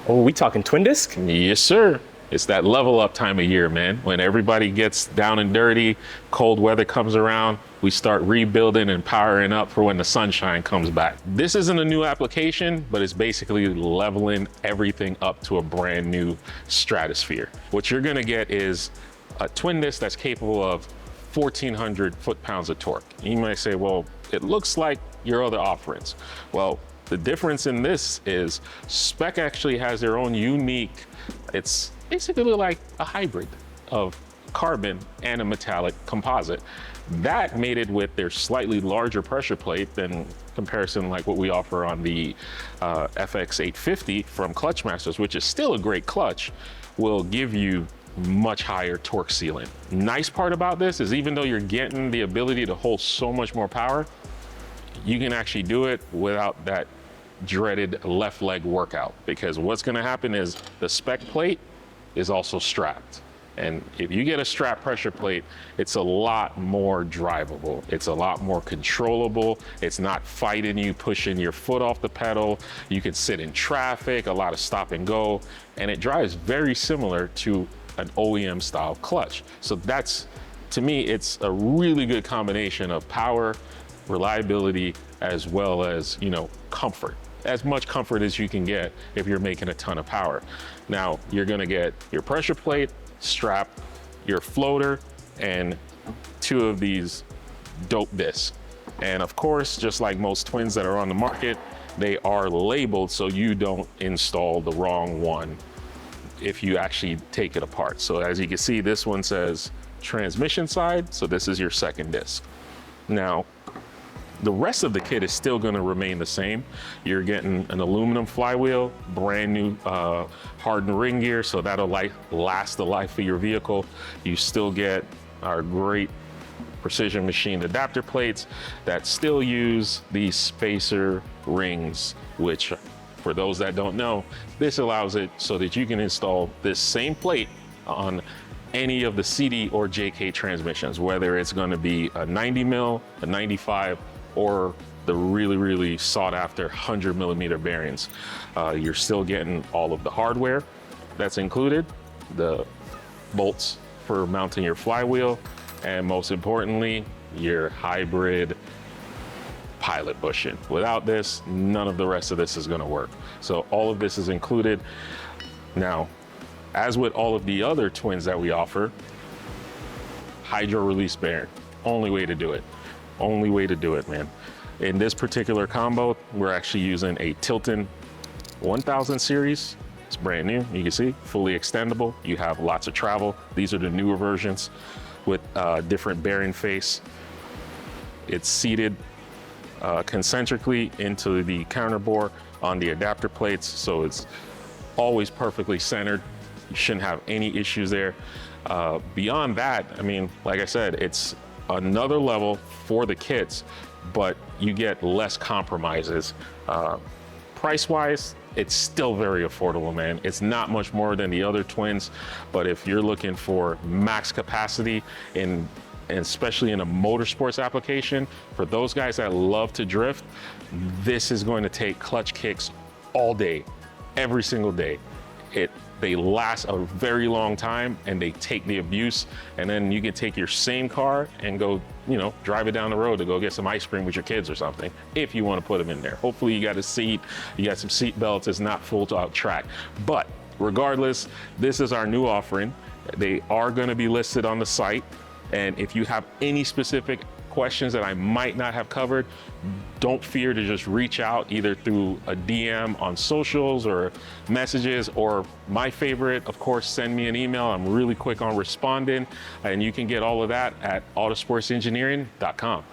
Oh, we talking twin disc? Yes, sir. It's that level up time of year, man. When everybody gets down and dirty, cold weather comes around, we start rebuilding and powering up for when the sunshine comes back. This isn't a new application, but it's basically leveling everything up to a brand new stratosphere. What you're gonna get is a twin disc that's capable of 1,400 foot-pounds of torque. You might say, well, it looks like your other offerings. Well, the difference in this is SPEC actually has their own unique, it's basically like a hybrid of carbon and a metallic composite. That mated with their slightly larger pressure plate than comparison like what we offer on the FX850 from Clutch Masters, which is still a great clutch, will give you much higher torque ceiling. Nice part about this is even though you're getting the ability to hold so much more power, you can actually do it without that dreaded left leg workout, because what's gonna happen is the SPEC plate is also strapped. And if you get a strap pressure plate, it's a lot more drivable. It's a lot more controllable. It's not fighting you, pushing your foot off the pedal. You can sit in traffic, a lot of stop and go, and it drives very similar to an OEM style clutch. So that's, to me, it's a really good combination of power, reliability, as well as, you know, comfort. As much comfort as you can get if you're making a ton of power. Now, you're gonna get your pressure plate, strap, your floater, and 2 of these dope discs. And of course, just like most twins that are on the market, they are labeled so you don't install the wrong one if you actually take it apart. So as you can see, this one says transmission side, so this is your second disc. Now, the rest of the kit is still gonna remain the same. You're getting an aluminum flywheel, brand new hardened ring gear, so that'll last the life of your vehicle. You still get our great precision machined adapter plates that still use these spacer rings, which for those that don't know, this allows it so that you can install this same plate on any of the CD or JK transmissions, whether it's gonna be a 90 mil, a 95, or the really, really sought after 100mm bearings. You're still getting all of the hardware that's included, the bolts for mounting your flywheel, and most importantly, your hybrid pilot bushing. Without this, none of the rest of this is gonna work. So all of this is included. Now, as with all of the other twins that we offer, hydro release bearing, only way to do it. Only way to do it, man. In this particular combo, we're actually using a Tilton 1000 series. It's brand new, you can see, fully extendable. You have lots of travel. These are the newer versions with different bearing face. It's seated concentrically into the counter bore on the adapter plates, so it's always perfectly centered. You shouldn't have any issues there. Beyond that, I mean, like I said, it's another level for the kids, but you get less compromises. Price-wise, it's still very affordable, man. It's not much more than the other twins, but if you're looking for max capacity and especially in a motorsports application, for those guys that love to drift, this is going to take clutch kicks all day, every single day. They last a very long time and they take the abuse, and then you can take your same car and go, you know, drive it down the road to go get some ice cream with your kids or something, if you want to put them in there. Hopefully you got a seat, you got some seat belts, it's not full out track. But regardless, this is our new offering. They are going to be listed on the site, and if you have any specific questions that I might not have covered, don't fear to just reach out either through a DM on socials or messages, or my favorite, of course, send me an email. I'm really quick on responding, and you can get all of that at autosportsengineering.com.